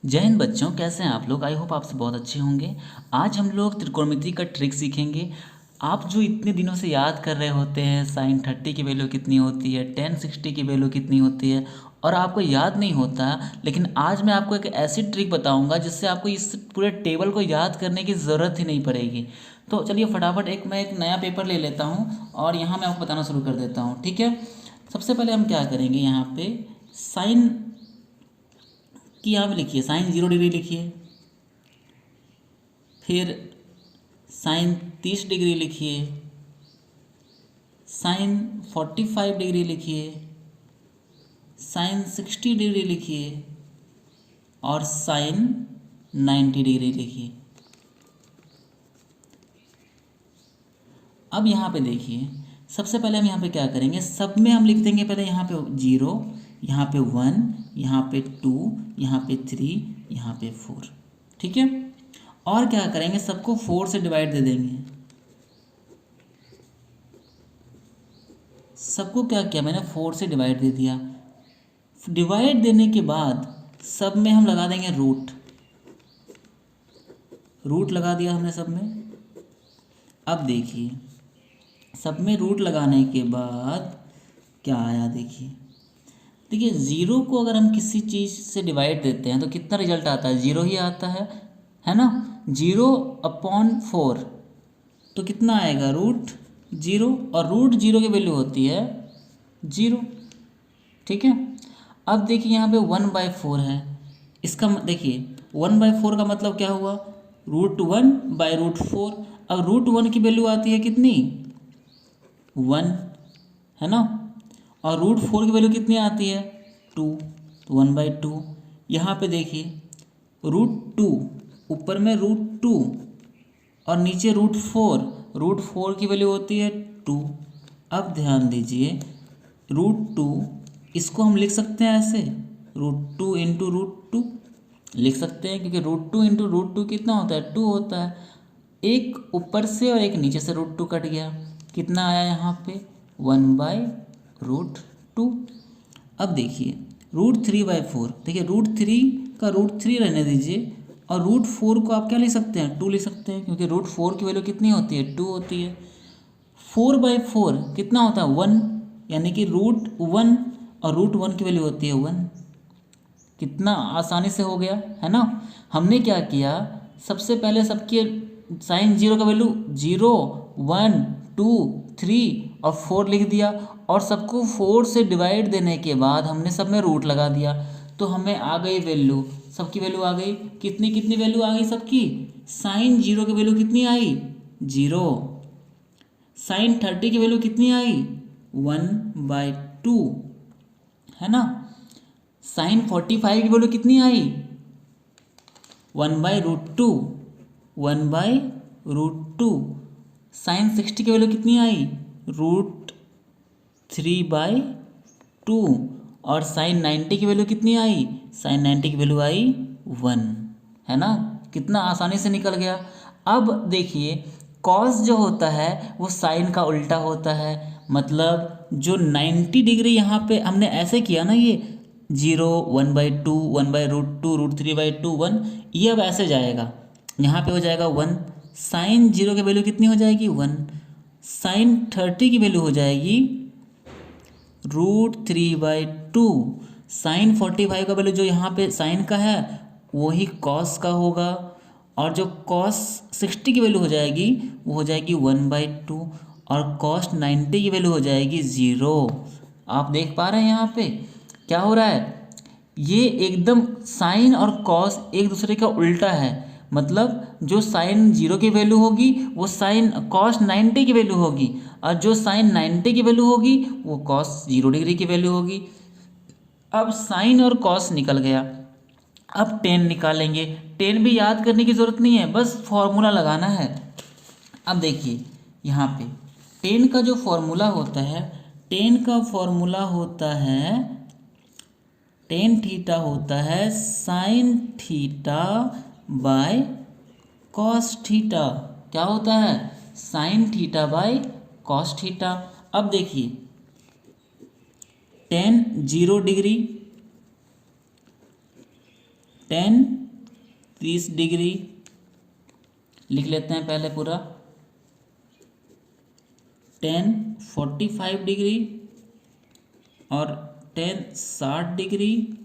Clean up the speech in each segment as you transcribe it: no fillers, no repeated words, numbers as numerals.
जय हिंद बच्चों, कैसे हैं आप लोग। आई होप आप सब बहुत अच्छे होंगे। आज हम लोग त्रिकोणमिति का ट्रिक सीखेंगे। आप जो इतने दिनों से याद कर रहे होते हैं साइन 30 की वैल्यू कितनी होती है, टेन 60 की वैल्यू कितनी होती है, और आपको याद नहीं होता, लेकिन आज मैं आपको एक ऐसी ट्रिक बताऊंगा जिससे आपको इस पूरे टेबल को याद करने की ज़रूरत ही नहीं पड़ेगी। तो चलिए फटाफट मैं एक नया पेपर ले लेता हूँ और यहाँ मैं आपको बताना शुरू कर देता हूँ, ठीक है। सबसे पहले हम क्या करेंगे, यहाँ पे साइन कि यहाँ पे लिखिए साइन 0 डिग्री लिखिए, फिर साइन 30 डिग्री लिखिए, साइन 45 डिग्री लिखिए, साइन 60 डिग्री लिखिए और साइन 90 डिग्री लिखिए। अब यहाँ पे देखिए, सबसे पहले हम यहाँ पे क्या करेंगे, सब में हम लिख देंगे पहले यहाँ पे 0, यहाँ पे 1, यहाँ पे 2, यहाँ पे 3, यहाँ पे 4, ठीक है। और क्या करेंगे, सबको 4 से डिवाइड दे देंगे। सबको क्या किया मैंने, 4 से डिवाइड दे दिया। डिवाइड देने के बाद सब में हम लगा देंगे रूट। रूट लगा दिया हमने सब में। अब देखिए, सब में रूट लगाने के बाद क्या आया, देखिए देखिए 0 को अगर हम किसी चीज़ से डिवाइड देते हैं तो कितना रिजल्ट आता है, 0 ही आता है ना। 0/4 तो कितना आएगा, √0, और √0 की वैल्यू होती है 0, ठीक है। अब देखिए यहाँ पे 1/4 है, इसका देखिए 1/4 का मतलब क्या हुआ, √1/√4। अब √1 की वैल्यू आती है कितनी, 1, है ना, और √4 की वैल्यू कितनी आती है, 2, तो 1/2। यहाँ पे देखिए √2, ऊपर में √2 और नीचे √4 की वैल्यू होती है 2। अब ध्यान दीजिए, √2 इसको हम लिख सकते हैं ऐसे, √2 इंटू √2 लिख सकते हैं, क्योंकि √2 इंटू √2 कितना होता है, 2 होता है। एक ऊपर से और एक नीचे से √2 कट गया, कितना आया यहाँ पे, 1/√2। अब देखिए √3/4, देखिए √3 का √3 रहने दीजिए, और √4 को आप क्या लिख सकते हैं, 2 लिख सकते हैं, क्योंकि √4 की वैल्यू कितनी होती है, 2 होती है। 4/4 कितना होता है, 1, यानी कि √1 और √1 की वैल्यू होती है 1। कितना आसानी से हो गया, है ना। हमने क्या किया, सबसे पहले सबके साइन 0 का वैल्यू 0, 1, 2, 3 और 4 लिख दिया, और सबको 4 से डिवाइड देने के बाद हमने सब में रूट लगा दिया, तो हमें आ गई वैल्यू, सबकी वैल्यू आ गई। कितनी कितनी वैल्यू आ गई सबकी, साइन 0 की वैल्यू कितनी आई, 0। साइन 30 की वैल्यू कितनी आई, 1/2, है ना। साइन 45 की वैल्यू कितनी आई, 1/√2, 1/√2। साइन 60 की वैल्यू कितनी आई, √3/2, और साइन 90 की वैल्यू कितनी आई, साइन 90 की वैल्यू आई 1, है ना। कितना आसानी से निकल गया। अब देखिए कॉस जो होता है वो साइन का उल्टा होता है, मतलब जो 90 डिग्री यहाँ पे हमने ऐसे किया ना, ये 0, 1/2, 1/√2, √3/2, 1, ये अब ऐसे जाएगा, यहाँ पे हो जाएगा 1। साइन 0 की वैल्यू कितनी हो जाएगी, 1। साइन 30 की वैल्यू हो जाएगी √3/2। साइन 45 का वैल्यू जो यहाँ पे साइन का है वही कॉस का होगा, और जो कॉस 60 की वैल्यू हो जाएगी वो हो जाएगी 1/2, और कॉस 90 की वैल्यू हो जाएगी 0। आप देख पा रहे हैं यहाँ पे क्या हो रहा है, ये एकदम साइन और कॉस एक दूसरे का उल्टा है, मतलब जो साइन 0 की वैल्यू होगी वो साइन कॉस 90 की वैल्यू होगी, और जो साइन 90 की वैल्यू होगी वो कॉस 0 डिग्री की वैल्यू होगी। अब साइन और कॉस निकल गया, अब टेन निकालेंगे। टेन भी याद करने की ज़रूरत नहीं है, बस फॉर्मूला लगाना है। अब देखिए यहाँ पे टेन का जो फॉर्मूला होता है, टेन का फॉर्मूला होता है, टेन थीटा होता है sine theta by cos theta. क्या होता है, sine theta by cos theta. अब देखिए टेन 0 डिग्री, टेन 30 डिग्री लिख लेते हैं पहले पूरा, टेन 45 डिग्री और टेन 60 डिग्री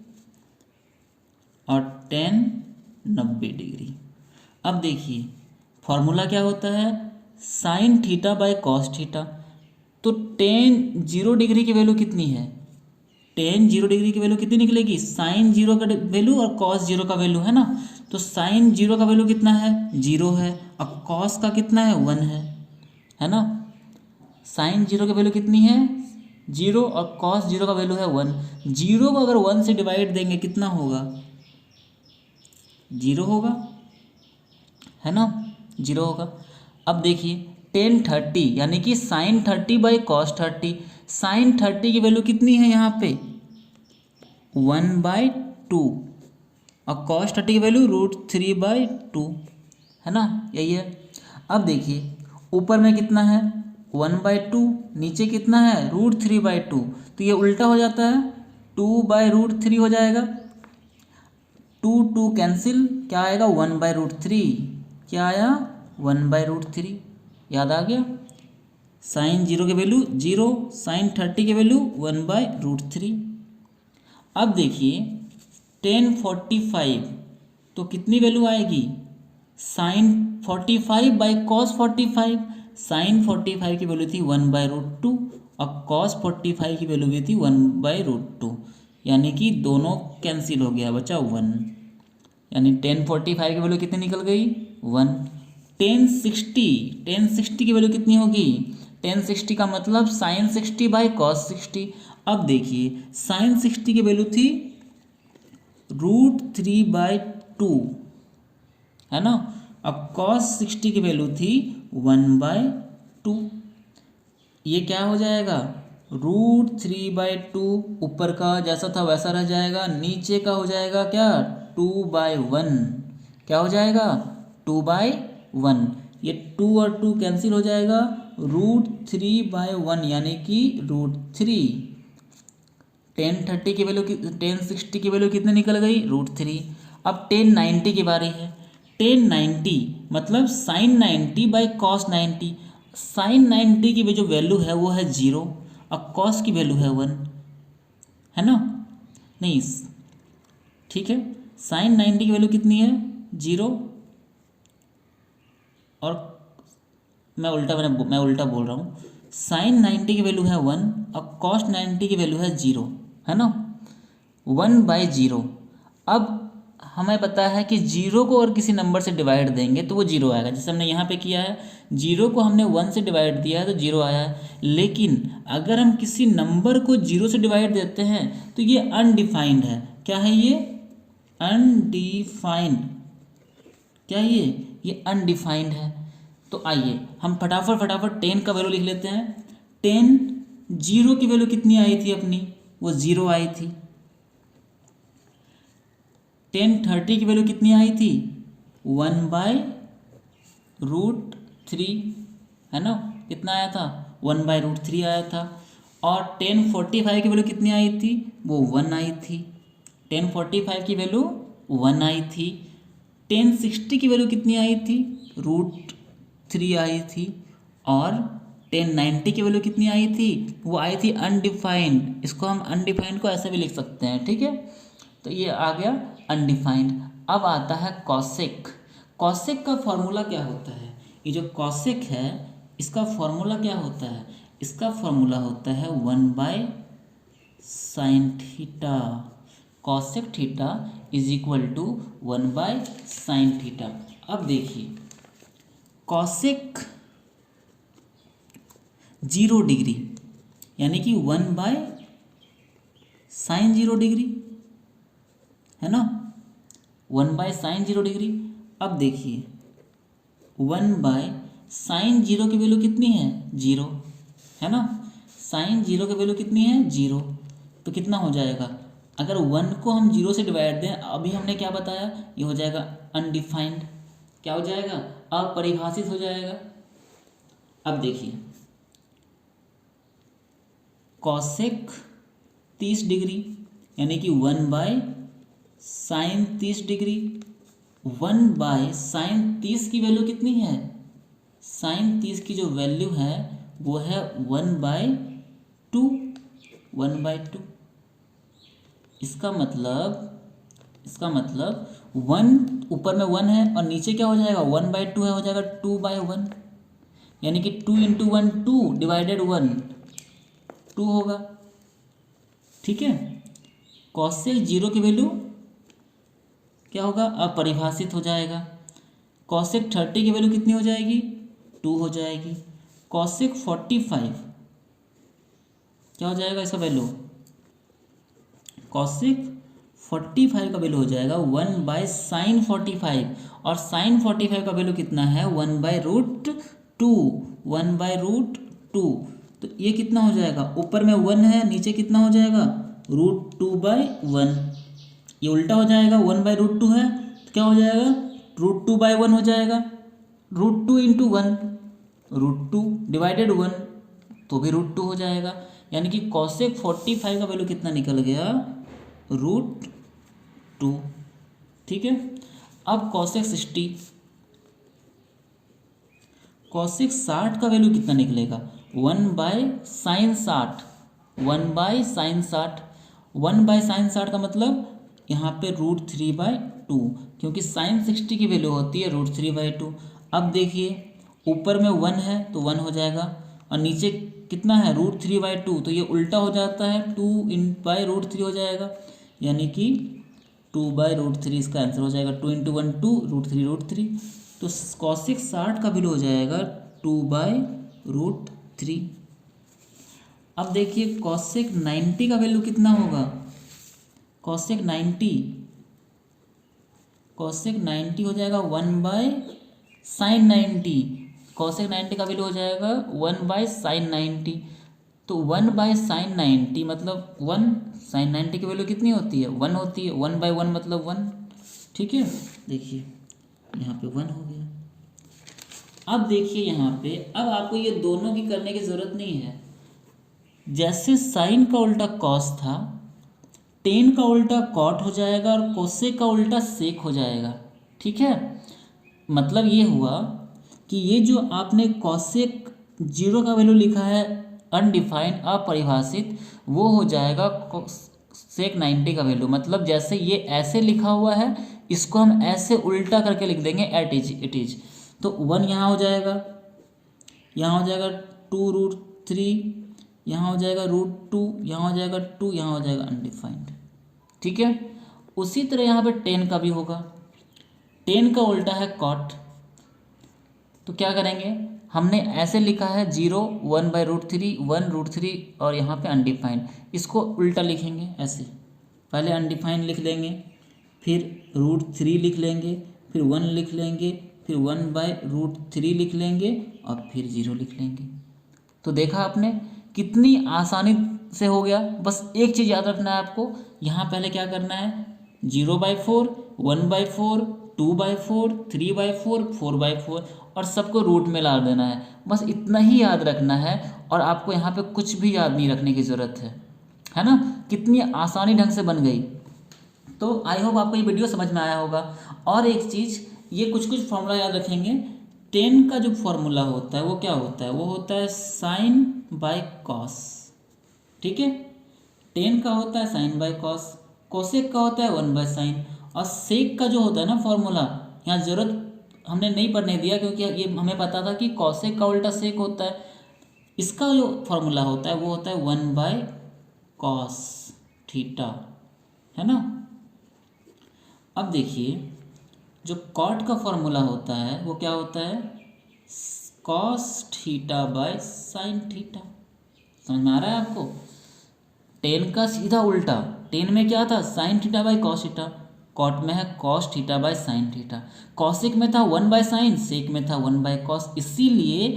और टेन 90 डिग्री। अब देखिए फॉर्मूला क्या होता है, sine theta by cos theta. तो टेन 0 डिग्री की वैल्यू कितनी है, टेन 0 डिग्री की वैल्यू कितनी निकलेगी, साइन 0 का वैल्यू और कॉस 0 का वैल्यू है ना। तो साइन 0 का वैल्यू कितना है, 0 है, और कॉस का कितना है, 1 है ना। साइन 0 की वैल्यू कितनी है, 0, और कॉस 0 का वैल्यू है 1। 0 को अगर 1 से डिवाइड देंगे कितना होगा, 0 होगा, है ना, 0 होगा। अब देखिए टेन 30 यानी कि साइन 30 बाई कॉस 30। साइन 30 की वैल्यू कितनी है यहाँ पे, 1/2, और कॉस 30 की वैल्यू √3/2, है ना, यही है। अब देखिए ऊपर में कितना है, 1/2, नीचे कितना है, √3/2, तो ये उल्टा हो जाता है, 2/√3 हो जाएगा। 2 कैंसिल, क्या आएगा, 1/√3, क्या आया, 1/√3, याद आ गया। साइन 0 की वैल्यू 0, साइन 30 की वैल्यू 1/√3। अब देखिए टेन 45, तो कितनी वैल्यू आएगी, साइन 45 बाई कॉस 45। साइन 45 की वैल्यू थी 1/√2 और कॉस 45 की वैल्यू भी थी 1/√2, यानी कि दोनों कैंसिल हो गया, बचा 1, यानी टेन 45 की वैल्यू कितनी निकल गई, 1। टेन 60 की वैल्यू कितनी होगी, टेन 60 का मतलब साइन 60 बाई कॉस 60। अब देखिए साइन 60 की वैल्यू थी √3/2, है ना, अब कॉस 60 की वैल्यू थी 1/2। ये क्या हो जाएगा, √3/2, ऊपर का जैसा था वैसा रह जाएगा, नीचे का हो जाएगा क्या, 2/1, क्या हो जाएगा, 2/1। ये 2 और 2 कैंसिल हो जाएगा, √3/1 यानी कि √3। टेन 30 की वैल्यू, टेन 60 की वैल्यू कितनी निकल गई, √3। अब टेन 90 की बारी है। टेन 90 मतलब साइन 90 बाई कॉस 90। साइन 90 की जो वैल्यू है वो है 0, और कॉस की वैल्यू है 1, है ना, नहीं, ठीक है। साइन 90 की वैल्यू कितनी है, 0, और मैं उल्टा बोल रहा हूँ, साइन 90 की वैल्यू है 1 और कॉस 90 की वैल्यू है 0, है ना, 1/0। अब हमें पता है कि 0 को अगर किसी नंबर से डिवाइड देंगे तो वो 0 आएगा, जैसे हमने यहाँ पे किया है, 0 को हमने 1 से डिवाइड दिया है तो 0 आया है। लेकिन अगर हम किसी नंबर को 0 से डिवाइड देते हैं तो ये अनडिफाइंड है। क्या है ये, अनडिफाइंड, क्या है ये अनडिफाइंड है। तो आइए हम फटाफट 10 का वैल्यू लिख लेते हैं। 10 0 की वैल्यू कितनी आई थी अपनी, वो 0 आई थी। टेन 30 की वैल्यू कितनी आई थी, 1/√3, है ना, कितना आया था, 1/√3 आया था। और टेन 45 की वैल्यू कितनी आई थी, वो 1 आई थी। टेन 45 की वैल्यू 1 आई थी। टेन 60 की वैल्यू कितनी आई थी, √3 आई थी। और टेन 90 की वैल्यू कितनी आई थी, वो आई थी अनडिफाइंड। इसको हम अनडिफाइंड को ऐसे भी लिख सकते हैं, ठीक है। तो ये आ गया अनडिफाइंड। अब आता है कॉसेक। कॉसेक का फॉर्मूला क्या होता है, ये जो कॉसेक है इसका फॉर्मूला क्या होता है, इसका फॉर्मूला होता है 1/sin theta. Cosec theta is equal to 1/sin theta. अब देखिए कॉसेक 0 डिग्री यानी कि 1/sin 0 डिग्री, है ना, 1/sin 0 डिग्री। अब देखिए 1/sin 0 की वैल्यू कितनी है, 0, है ना, sin 0 की वैल्यू कितनी है, 0। तो कितना हो जाएगा, अगर 1 को हम 0 से डिवाइड दें, अभी हमने क्या बताया, ये हो जाएगा अनडिफाइंड, क्या हो जाएगा, अपरिभाषित हो जाएगा। अब देखिए कॉसेक 30 डिग्री यानी कि 1/30 साइन 30 डिग्री, 1/sin 30 की वैल्यू कितनी है, साइन 30 की जो वैल्यू है वो है 1/2, 1/2। इसका मतलब 1 ऊपर में 1 है और नीचे क्या हो जाएगा 1/2 है, हो जाएगा 2/1, यानी कि 2 × 1 2 डिवाइडेड 1 2 होगा। ठीक है, कॉसेक 0 की वैल्यू क्या होगा, अपरिभाषित हो जाएगा। कॉसेक 30 की वैल्यू कितनी हो जाएगी, 2 हो जाएगी। कॉसेक 45 क्या हो जाएगा इसका वैल्यू, कॉसेक 45 का वैल्यू हो जाएगा 1/sin 45, और साइन 45 का वैल्यू कितना है 1/√2, 1/√2। तो ये कितना हो जाएगा, ऊपर में 1 है, नीचे कितना हो जाएगा √2/1। ये उल्टा हो जाएगा, 1/√2 है तो क्या हो जाएगा √2/1 हो जाएगा। √2 × 1 √2 डिवाइडेड 1 तो भी √2 हो जाएगा, यानी कि कॉसेक 45 का वैल्यू कितना निकल गया √2। ठीक है, अब कॉसेक 60 का वैल्यू कितना निकलेगा 1/sin 60, 1/sin 60। 1/sin 60 का मतलब यहाँ पे √3/2, क्योंकि sin 60 की वैल्यू होती है √3/2। अब देखिए ऊपर में 1 है तो 1 हो जाएगा, और नीचे कितना है √3/2, तो ये उल्टा हो जाता है 2/√3 हो जाएगा, यानी कि 2/√3 इसका आंसर हो जाएगा। 2 × 1 2 √3 तो कॉसेक 60 का वैल्यू हो जाएगा 2/√3। अब देखिए कॉसेक 90 का वैल्यू कितना होगा, कॉसेक 90 हो जाएगा 1/sin 90। कॉसेक 90 का वैल्यू हो जाएगा 1/sin 90। तो 1/sin 90 मतलब 1, sin 90 की वैल्यू कितनी होती है 1 होती है, 1/1 मतलब 1। ठीक है, देखिए यहाँ पे 1 हो गया। अब देखिए यहाँ पे, अब आपको ये दोनों की करने की ज़रूरत नहीं है। जैसे साइन का उल्टा कॉस था, टेन का उल्टा कॉट हो जाएगा और कोसेक का उल्टा सेक हो जाएगा। ठीक है, मतलब ये हुआ कि ये जो आपने कॉसेक 0 का वैल्यू लिखा है अनडिफाइंड, अपरिभाषित, वो हो जाएगा सेक 90 का वैल्यू। मतलब जैसे ये ऐसे लिखा हुआ है, इसको हम ऐसे उल्टा करके लिख देंगे इट इज। तो 1 यहाँ हो जाएगा, यहाँ हो जाएगा 2√3, यहाँ हो जाएगा √2, यहाँ हो जाएगा 2, यहाँ हो जाएगा अनडिफाइंड। ठीक है, उसी तरह यहाँ पे 10 का भी होगा। 10 का उल्टा है कॉट, तो क्या करेंगे, हमने ऐसे लिखा है 0 1/√3 1√3 और यहाँ पे अनडिफाइंड, इसको उल्टा लिखेंगे ऐसे, पहले अनडिफाइंड लिख लेंगे, फिर √3 लिख लेंगे, फिर 1 लिख लेंगे, फिर 1/√3 लिख लेंगे और फिर 0 लिख लेंगे। तो देखा आपने कितनी आसानी से हो गया। बस एक चीज़ याद रखना है आपको, यहाँ पहले क्या करना है 0/4 1/4 2/4 3/4 4/4 और सबको रूट में ला देना है। बस इतना ही याद रखना है और आपको यहाँ पे कुछ भी याद नहीं रखने की ज़रूरत है ना। कितनी आसानी ढंग से बन गई। तो आई होप आपको ये वीडियो समझ में आया होगा। और एक चीज़, ये कुछ फॉर्मूला याद रखेंगे। 10 का जो फॉर्मूला होता है वो क्या होता है, वो होता है साइन बाय कॉस। ठीक है, 10 का होता है साइन बाय कॉस, कोसेक का होता है 1/sin, और सेक का जो होता है ना फॉर्मूला, यहाँ ज़रूरत हमने नहीं पढ़ने दिया क्योंकि ये हमें पता था कि कॉसेक का उल्टा सेक होता है। इसका जो फॉर्मूला होता है वो होता है 1/cos थीटा, है ना। अब देखिए जो कॉट का फॉर्मूला होता है वो क्या होता है, cos θ/sin θ। समझ में आ रहा है आपको। 10 का सीधा उल्टा, 10 में क्या था sin θ/cos θ, कॉट में है cos θ/sin θ। कॉसेक में था 1/sin, सेक में था 1/cos, इसीलिए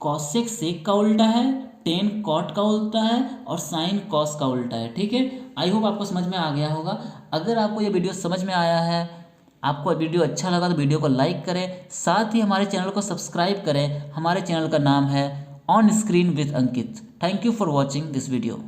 कॉसेक सेक का उल्टा है, 10 कॉट का उल्टा है और साइन कॉस का उल्टा है। ठीक है, आई होप आपको समझ में आ गया होगा। अगर आपको ये वीडियो समझ में आया है, आपको वीडियो अच्छा लगा तो वीडियो को लाइक करें, साथ ही हमारे चैनल को सब्सक्राइब करें। हमारे चैनल का नाम है on screen with Ankit. Thank you for watching this video.